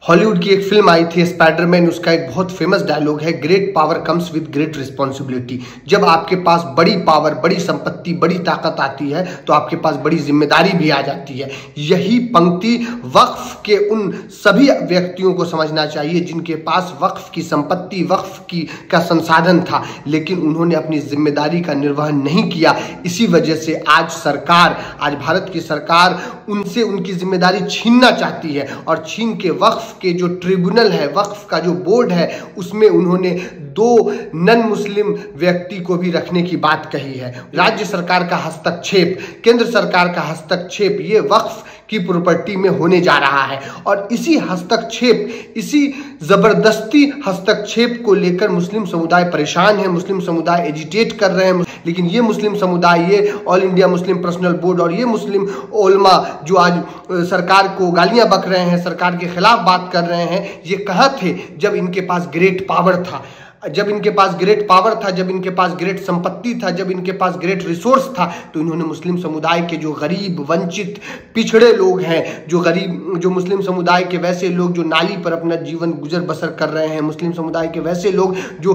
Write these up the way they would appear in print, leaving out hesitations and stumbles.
Hollywood की एक film आई थी स्पाइडरमैन, उसका एक बहुत फेमस डायलॉग है, great power comes with great responsibility. जब आपके पास बड़ी पावर, बड़ी संपत्ति, बड़ी ताकत आती है तो आपके पास बड़ी जिम्मेदारी भी आ जाती है। यही पंक्ति वक्फ के उन सभी व्यक्तियों को समझना चाहिए जिनके पास वक्फ की संपत्ति, वक्फ की का संसाधन था, लेकिन उन्होंने अपनी जिम्मेदारी का निर्वहन नहीं किया। इसी वजह से आज भारत की सरकार उनसे उनकी जिम्मेदारी छीनना चाहती है और छीन के वक्फ के जो ट्रिब्यूनल है, वक्फ का जो बोर्ड है, उसमें उन्होंने 2 नन मुस्लिम व्यक्ति को भी रखने की बात कही है। राज्य सरकार का हस्तक्षेप, केंद्र सरकार का हस्तक्षेप ये वक्फ की प्रॉपर्टी में होने जा रहा है और इसी हस्तक्षेप, इसी जबरदस्ती हस्तक्षेप को लेकर मुस्लिम समुदाय परेशान है, मुस्लिम समुदाय एजिटेट कर रहे हैं। लेकिन ये मुस्लिम समुदाय, ये all India Muslim personal board और ये मुस्लिम उलमा जो आज सरकार को गालियां बक रहे हैं, सरकार के खिलाफ बात कर रहे हैं, ये कहाँ थे जब इनके पास ग्रेट पावर था, जब इनके पास ग्रेट पावर था, जब इनके पास ग्रेट संपत्ति था, जब इनके पास ग्रेट रिसोर्स था, तो इन्होंने मुस्लिम समुदाय के जो गरीब, वंचित, पिछड़े लोग हैं, जो मुस्लिम समुदाय के वैसे लोग जो नाली पर अपना जीवन गुजर बसर कर रहे हैं, मुस्लिम समुदाय के वैसे लोग जो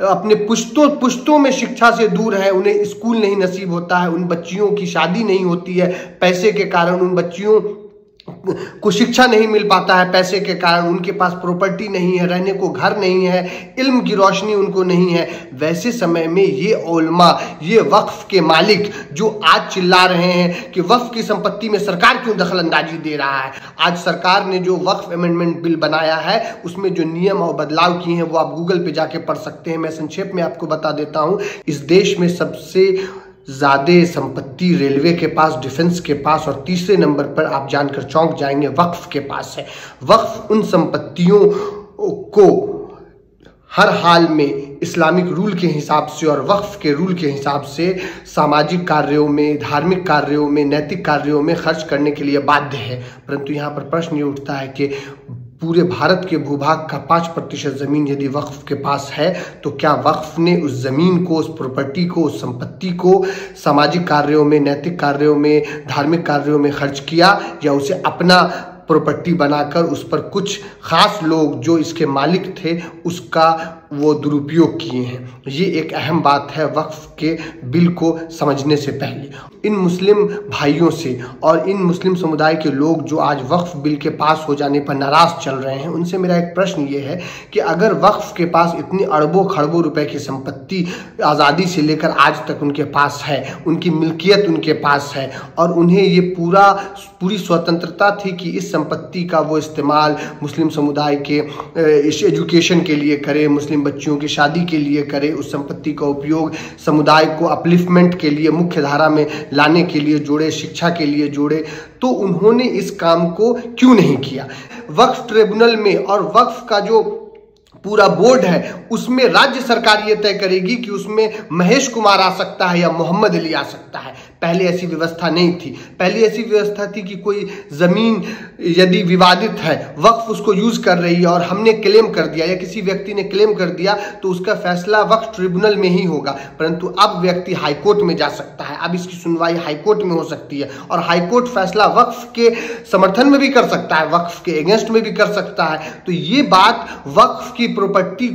अपने पुश्तों में शिक्षा से दूर है, उन्हें स्कूल नहीं नसीब होता है, उन बच्चियों की शादी नहीं होती है पैसे के कारण, उन बच्चियों को शिक्षा नहीं मिल पाता है पैसे के कारण, उनके पास प्रॉपर्टी नहीं है, रहने को घर नहीं है, इल्म की रोशनी उनको नहीं है। वैसे समय में ये उलमा, ये वक्फ के मालिक जो आज चिल्ला रहे हैं कि वक्फ की संपत्ति में सरकार क्यों दखल अंदाजी दे रहा है। आज सरकार ने जो वक्फ अमेंडमेंट बिल बनाया है उसमें जो नियम और बदलाव किए हैं वो आप गूगल पे जाके पढ़ सकते हैं। मैं संक्षेप में आपको बता देता हूँ। इस देश में सबसे ज़्यादा संपत्ति रेलवे के पास, डिफेंस के पास और तीसरे नंबर पर आप जानकर चौंक जाएंगे वक्फ के पास है। वक्फ उन संपत्तियों को हर हाल में इस्लामिक रूल के हिसाब से और वक्फ के रूल के हिसाब से सामाजिक कार्यों में, धार्मिक कार्यों में, नैतिक कार्यों में खर्च करने के लिए बाध्य है। परंतु यहाँ पर प्रश्न ये उठता है कि पूरे भारत के भूभाग का 5% ज़मीन यदि वक्फ के पास है तो क्या वक्फ ने उस ज़मीन को, उस प्रॉपर्टी को, उस संपत्ति को सामाजिक कार्यों में, नैतिक कार्यों में, धार्मिक कार्यों में खर्च किया या उसे अपना प्रॉपर्टी बनाकर उस पर कुछ खास लोग जो इसके मालिक थे उसका वो दुरुपयोग किए हैं। ये एक अहम बात है वक्फ के बिल को समझने से पहले। इन मुस्लिम भाइयों से और इन मुस्लिम समुदाय के लोग जो आज वक्फ बिल के पास हो जाने पर नाराज चल रहे हैं, उनसे मेरा एक प्रश्न ये है कि अगर वक्फ के पास इतनी अरबों खरबों रुपए की संपत्ति आज़ादी से लेकर आज तक उनके पास है, उनकी मिल्कियत उनके पास है और उन्हें ये पूरी स्वतंत्रता थी कि इस संपत्ति का वो इस्तेमाल मुस्लिम समुदाय के एजुकेशन के लिए करे, मुस्लिम बच्चियों की शादी के लिए करे, उस संपत्ति का उपयोग समुदाय को अपलिफ्टमेंट के लिए, मुख्य धारा में लाने के लिए जोड़े, शिक्षा के लिए जोड़े, तो उन्होंने इस काम को क्यों नहीं किया। वक्फ ट्रिब्यूनल में और वक्फ का जो पूरा बोर्ड है उसमें राज्य सरकार ये तय करेगी कि उसमें महेश कुमार आ सकता है या मोहम्मद अली आ सकता है। पहले ऐसी व्यवस्था नहीं थी। पहले ऐसी व्यवस्था थी कि कोई ज़मीन यदि विवादित है, वक्फ उसको यूज़ कर रही है और हमने क्लेम कर दिया या किसी व्यक्ति ने क्लेम कर दिया तो उसका फैसला वक्फ ट्रिब्यूनल में ही होगा। परंतु अब व्यक्ति हाईकोर्ट में जा सकता है, अब इसकी सुनवाई हाईकोर्ट में हो सकती है और हाईकोर्ट फैसला वक्फ के समर्थन में भी कर सकता है, वक्फ के अगेंस्ट में भी कर सकता है। तो ये बात वक्फ की प्रॉपर्टी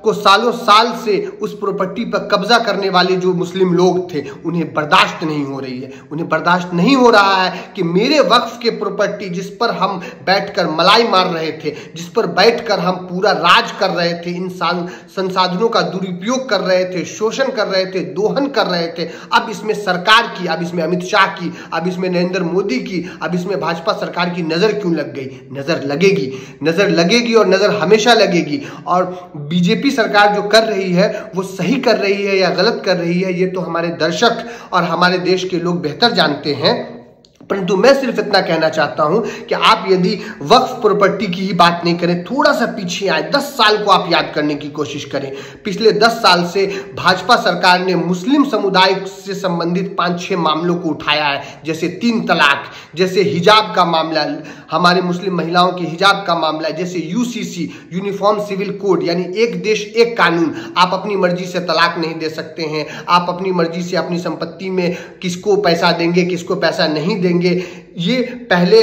को सालों साल से उस प्रॉपर्टी पर कब्जा करने वाले जो मुस्लिम लोग थे उन्हें बर्दाश्त नहीं हो रही है। उन्हें बर्दाश्त नहीं हो रहा है कि मेरे वक्फ के प्रॉपर्टी जिस पर हम बैठकर मलाई मार रहे थे, जिस पर बैठकर हम पूरा राज कर रहे थे, इन संसाधनों का दुरुपयोग कर रहे थे, शोषण कर रहे थे, दोहन कर रहे थे, अब इसमें सरकार की, अब इसमें अमित शाह की, अब इसमें नरेंद्र मोदी की, अब इसमें भाजपा सरकार की नज़र क्यों लग गई। नज़र लगेगी और नज़र हमेशा लगेगी। और बीजेपी सरकार जो कर रही है वो सही कर रही है या गलत कर रही है ये तो हमारे दर्शक और हमारे देश के लोग बेहतर जानते हैं। परंतु मैं सिर्फ इतना कहना चाहता हूं कि आप यदि वक्फ प्रॉपर्टी की ही बात नहीं करें, थोड़ा सा पीछे आए, 10 साल को आप याद करने की कोशिश करें। पिछले 10 साल से भाजपा सरकार ने मुस्लिम समुदाय से संबंधित 5-6 मामलों को उठाया है, जैसे 3 तलाक, जैसे हिजाब का मामला, हमारे मुस्लिम महिलाओं के हिजाब का मामला, जैसे यूसीसी, यूनिफॉर्म सिविल कोड, यानी एक देश एक कानून। आप अपनी मर्जी से तलाक नहीं दे सकते हैं, आप अपनी मर्जी से अपनी संपत्ति में किसको पैसा देंगे, किसको पैसा नहीं देंगे, ये पहले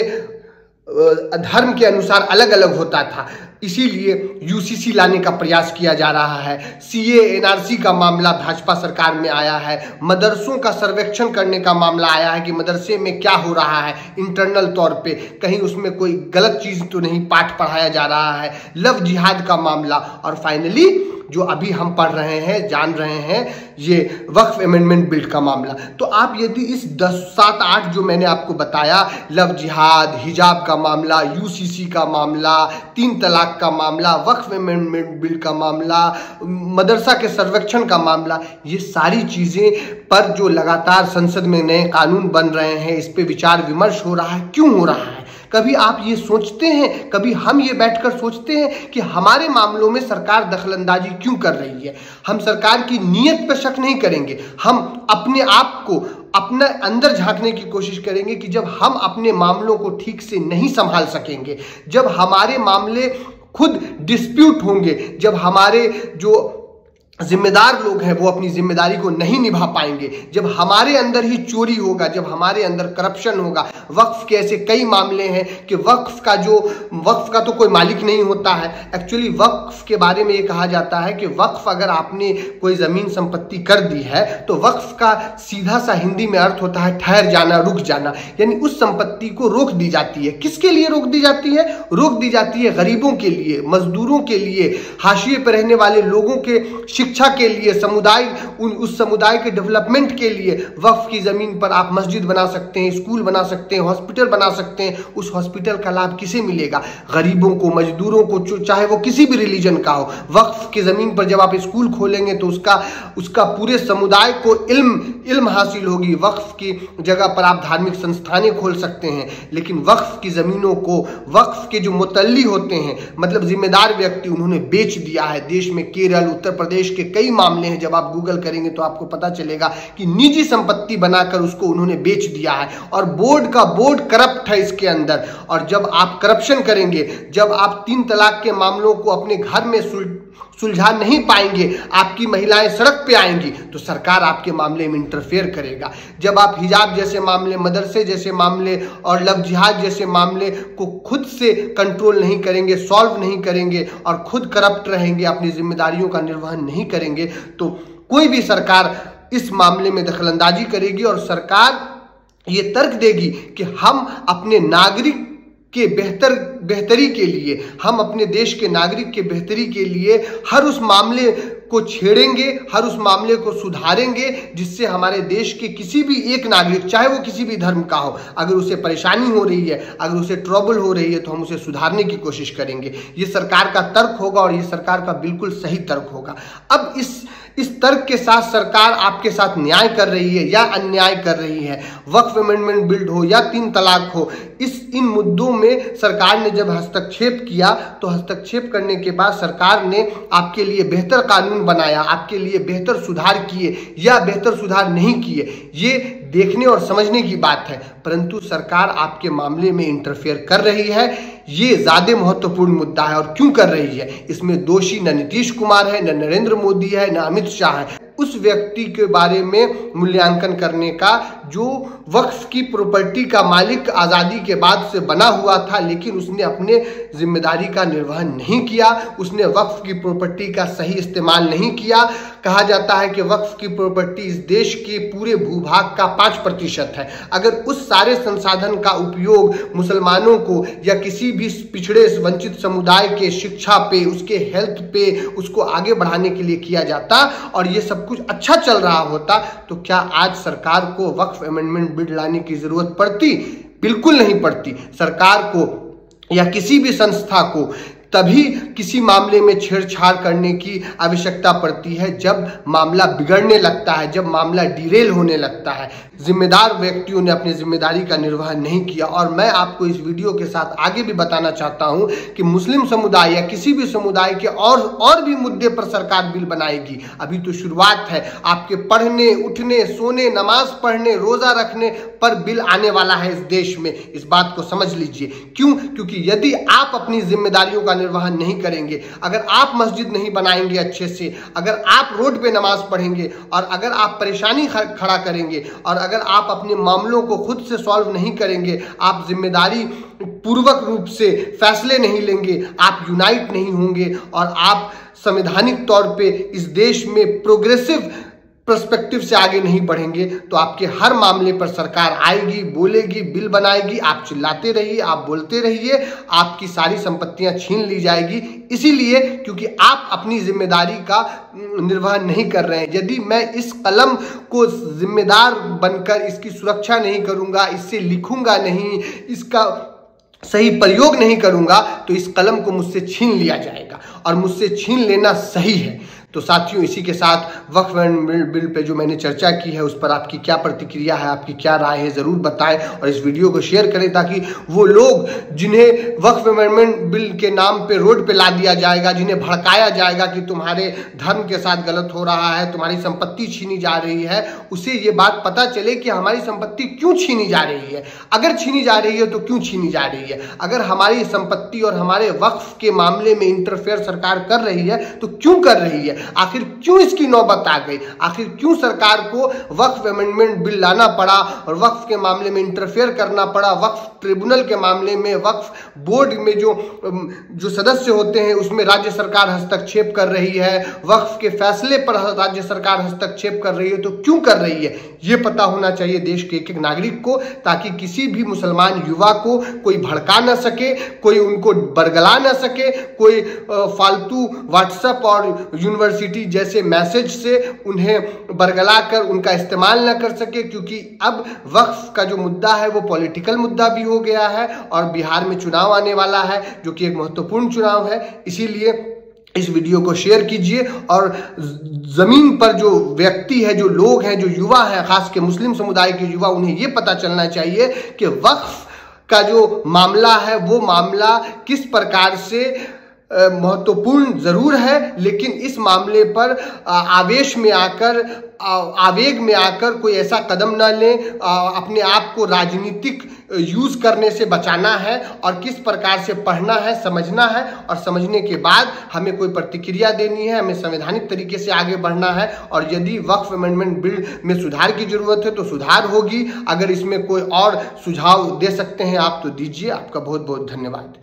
धर्म के अनुसार अलग अलग होता था, इसीलिए यूसीसी लाने का प्रयास किया जा रहा है। सीए एनआरसी का मामला भाजपा सरकार में आया है। मदरसों का सर्वेक्षण करने का मामला आया है कि मदरसे में क्या हो रहा है इंटरनल तौर पे, कहीं उसमें कोई गलत चीज तो नहीं पाठ पढ़ाया जा रहा है। लव जिहाद का मामला, और फाइनली जो अभी हम पढ़ रहे हैं, जान रहे हैं, ये वक्फ अमेंडमेंट बिल का मामला। तो आप यदि इस 10, 7, 8 जो मैंने आपको बताया, लव जिहाद, हिजाब का मामला, यूसीसी का मामला, 3 तलाक का मामला, वक्फ अमेंडमेंट बिल का मामला, मदरसा के सर्वेक्षण का मामला, ये सारी चीजें पर जो लगातार संसद में नए कानून बन रहे हैं, इस पे विचार विमर्श हो रहा है। क्यों हो रहा है? कभी आप ये सोचते हैं, कभी हम ये बैठकर सोचते हैं कि हमारे मामलों में सरकार दखलंदाजी क्यों कर रही है? हम सरकार की नीयत पर शक नहीं करेंगे, हम अपने आप को अपने अंदर झांकने की कोशिश करेंगे कि जब हम अपने मामलों को ठीक से नहीं संभाल सकेंगे, जब हमारे मामले खुद डिस्प्यूट होंगे, जब हमारे जो जिम्मेदार लोग हैं वो अपनी जिम्मेदारी को नहीं निभा पाएंगे, जब हमारे अंदर ही चोरी होगा, जब हमारे अंदर करप्शन होगा। वक्फ के ऐसे कई मामले हैं कि वक्फ का तो कोई मालिक नहीं होता है। एक्चुअली वक्फ के बारे में ये कहा जाता है कि वक्फ अगर आपने कोई जमीन संपत्ति कर दी है तो वक्फ का सीधा सा हिंदी में अर्थ होता है ठहर जाना, रुक जाना, यानी उस संपत्ति को रोक दी जाती है। किसके लिए रोक दी जाती है? रोक दी जाती है गरीबों के लिए, मजदूरों के लिए, हाशिए पर रहने वाले लोगों के शिक्षा के लिए, उस समुदाय के डेवलपमेंट के लिए। वक्फ की जमीन पर आप मस्जिद बना सकते हैं, स्कूल बना सकते हैं, हॉस्पिटल बना सकते हैं। उस हॉस्पिटल का लाभ किसे मिलेगा? गरीबों को, मजदूरों को, चाहे वो किसी भी रिलीजन का हो। वक्फ की जमीन पर जब आप स्कूल खोलेंगे तो उसका पूरे समुदाय को इल्म हासिल होगी। वक्फ की जगह पर आप धार्मिक संस्थानें खोल सकते हैं। लेकिन वक्फ की जमीनों को वक्फ के जो मुतल्ली होते हैं, मतलब जिम्मेदार व्यक्ति, उन्होंने बेच दिया है। देश में केरल, उत्तर प्रदेश के कई मामले हैं, जब आप गूगल करेंगे तो आपको पता चलेगा कि निजी संपत्ति बनाकर उसको उन्होंने बेच दिया है, और बोर्ड करप्ट है इसके अंदर। और जब आप करप्शन करेंगे, जब आप 3 तलाक के मामलों को अपने घर में सुलझा नहीं पाएंगे, आपकी महिलाएं सड़क पे आएंगी, तो सरकार आपके मामले में इंटरफेयर करेगा। जब आप हिजाब जैसे मामले, मदरसे जैसे मामले और लव जिहाद जैसे मामले को खुद से कंट्रोल नहीं करेंगे, सॉल्व नहीं करेंगे और खुद करप्ट रहेंगे, अपनी जिम्मेदारियों का निर्वहन नहीं करेंगे, तो कोई भी सरकार इस मामले में दखलंदाजी करेगी और सरकार ये तर्क देगी कि हम अपने नागरिक के बेहतरी के लिए, हम अपने देश के नागरिक के बेहतरी के लिए हर उस मामले को छेड़ेंगे, हर उस मामले को सुधारेंगे जिससे हमारे देश के किसी भी एक नागरिक, चाहे वो किसी भी धर्म का हो, अगर उसे परेशानी हो रही है, अगर उसे ट्रबल हो रही है, तो हम उसे सुधारने की कोशिश करेंगे। ये सरकार का तर्क होगा और ये सरकार का बिल्कुल सही तर्क होगा। अब इस तर्क के साथ सरकार आपके साथ न्याय कर रही है या अन्याय कर रही है? वक्फ अमेंडमेंट बिल हो या 3 तलाक हो, इन मुद्दों में सरकार ने जब हस्तक्षेप किया तो हस्तक्षेप करने के बाद सरकार ने आपके लिए बेहतर कानून बनाया, आपके लिए बेहतर सुधार किए या बेहतर सुधार नहीं किए, ये देखने और समझने की बात है। परंतु सरकार आपके मामले में इंटरफेयर कर रही है, ये ज्यादा महत्वपूर्ण मुद्दा है। और क्यों कर रही है? इसमें दोषी न नीतीश कुमार है, न नरेंद्र मोदी है, न अमित शाह है। उस व्यक्ति के बारे में मूल्यांकन करने का जो वक्फ की प्रॉपर्टी का मालिक आज़ादी के बाद से बना हुआ था, लेकिन उसने अपने जिम्मेदारी का निर्वहन नहीं किया, उसने वक्फ की प्रॉपर्टी का सही इस्तेमाल नहीं किया। कहा जाता है कि वक्फ की प्रॉपर्टी इस देश के पूरे भूभाग का 5% है। अगर उस सारे संसाधन का उपयोग मुसलमानों को या किसी भी पिछड़े वंचित समुदाय के शिक्षा पे, उसके हेल्थ पे, उसको आगे बढ़ाने के लिए किया जाता और ये सब कुछ अच्छा चल रहा होता, तो क्या आज सरकार को वक्फ अमेंडमेंट बिल लाने की जरूरत पड़ती? बिल्कुल नहीं पड़ती। सरकार को या किसी भी संस्था को तभी किसी मामले में छेड़छाड़ करने की आवश्यकता पड़ती है जब मामला बिगड़ने लगता है, जब मामला डिरेल होने लगता है, जिम्मेदार व्यक्तियों ने अपनी जिम्मेदारी का निर्वहन नहीं किया। और मैं आपको इस वीडियो के साथ आगे भी बताना चाहता हूं कि मुस्लिम समुदाय या किसी भी समुदाय के और भी मुद्दे पर सरकार बिल बनाएगी। अभी तो शुरुआत है। आपके पढ़ने, उठने, सोने, नमाज पढ़ने, रोजा रखने पर बिल आने वाला है इस देश में। इस बात को समझ लीजिए। क्यों? क्योंकि यदि आप अपनी जिम्मेदारियों का निर्वहन नहीं करेंगे, अगर आप मस्जिद नहीं बनाएंगे अच्छे से, अगर आप रोड पे नमाज पढ़ेंगे और अगर आप परेशानी खड़ा करेंगे और अगर आप अपने मामलों को खुद से सॉल्व नहीं करेंगे, आप जिम्मेदारी पूर्वक रूप से फैसले नहीं लेंगे, आप यूनाइट नहीं होंगे और आप संवैधानिक तौर पे इस देश में प्रोग्रेसिव पर्सपेक्टिव से आगे नहीं बढ़ेंगे, तो आपके हर मामले पर सरकार आएगी, बोलेगी, बिल बनाएगी, आप चिल्लाते रहिए, आप बोलते रहिए, आपकी सारी संपत्तियां छीन ली जाएगी। इसीलिए क्योंकि आप अपनी जिम्मेदारी का निर्वहन नहीं कर रहे हैं। यदि मैं इस कलम को जिम्मेदार बनकर इसकी सुरक्षा नहीं करूंगा, इससे लिखूंगा नहीं, इसका सही प्रयोग नहीं करूंगा, तो इस कलम को मुझसे छीन लिया जाएगा और मुझसे छीन लेना सही है। तो साथियों, इसी के साथ वक्फ अमेंडमेंट बिल पे जो मैंने चर्चा की है उस पर आपकी क्या प्रतिक्रिया है, आपकी क्या राय है, ज़रूर बताएं और इस वीडियो को शेयर करें ताकि वो लोग जिन्हें वक्फ अमेंडमेंट बिल के नाम पे रोड पे ला दिया जाएगा, जिन्हें भड़काया जाएगा कि तुम्हारे धर्म के साथ गलत हो रहा है, तुम्हारी संपत्ति छीनी जा रही है, उसे ये बात पता चले कि हमारी संपत्ति क्यों छीनी जा रही है। अगर छीनी जा रही है तो क्यों छीनी जा रही है, अगर हमारी संपत्ति और हमारे वक्फ के मामले में इंटरफेयर सरकार कर रही है तो क्यों कर रही है, आखिर क्यों इसकी नौबत आ गई, आखिर क्यों सरकार को वक्फ अमेंडमेंट बिल लाना पड़ा और वक्फ के मामले में इंटरफेयर करना पड़ा, वक्फ ट्रिब्यूनल के मामले में वक्फ बोर्ड में जो सदस्य होते हैं उसमें राज्य सरकार हस्तक्षेप कर रही है, वक्फ के फैसले पर राज्य सरकार हस्तक्षेप कर रही है, तो क्यों कर रही है ये पता होना चाहिए देश के एक एक नागरिक को, ताकि किसी भी मुसलमान युवा को कोई भड़का ना सके, कोई उनको बरगला ना सके, कोई फालतू व्हाट्सएप और यूनिवर्सिटी जैसे मैसेज से उन्हें बरगला कर उनका इस्तेमाल ना कर सके। क्योंकि अब वक्फ का जो मुद्दा है वो पॉलिटिकल मुद्दा भी हो गया है और बिहार में चुनाव आने वाला है जो कि एक महत्वपूर्ण चुनाव है। इसीलिए इस वीडियो को शेयर कीजिए और जमीन पर जो व्यक्ति है, जो लोग हैं, जो युवा हैं, खास के मुस्लिम समुदाय के युवा, उन्हें ये पता चलना चाहिए कि वक्फ का जो मामला है वो मामला किस प्रकार से महत्वपूर्ण जरूर है, लेकिन इस मामले पर आवेश में आकर, आवेग में आकर कोई ऐसा कदम न लें, अपने आप को राजनीतिक यूज करने से बचाना है और किस प्रकार से पढ़ना है, समझना है और समझने के बाद हमें कोई प्रतिक्रिया देनी है, हमें संवैधानिक तरीके से आगे बढ़ना है। और यदि वक्फ अमेंडमेंट बिल में सुधार की जरूरत है तो सुधार होगी। अगर इसमें कोई और सुझाव दे सकते हैं आप तो दीजिए। आपका बहुत बहुत धन्यवाद।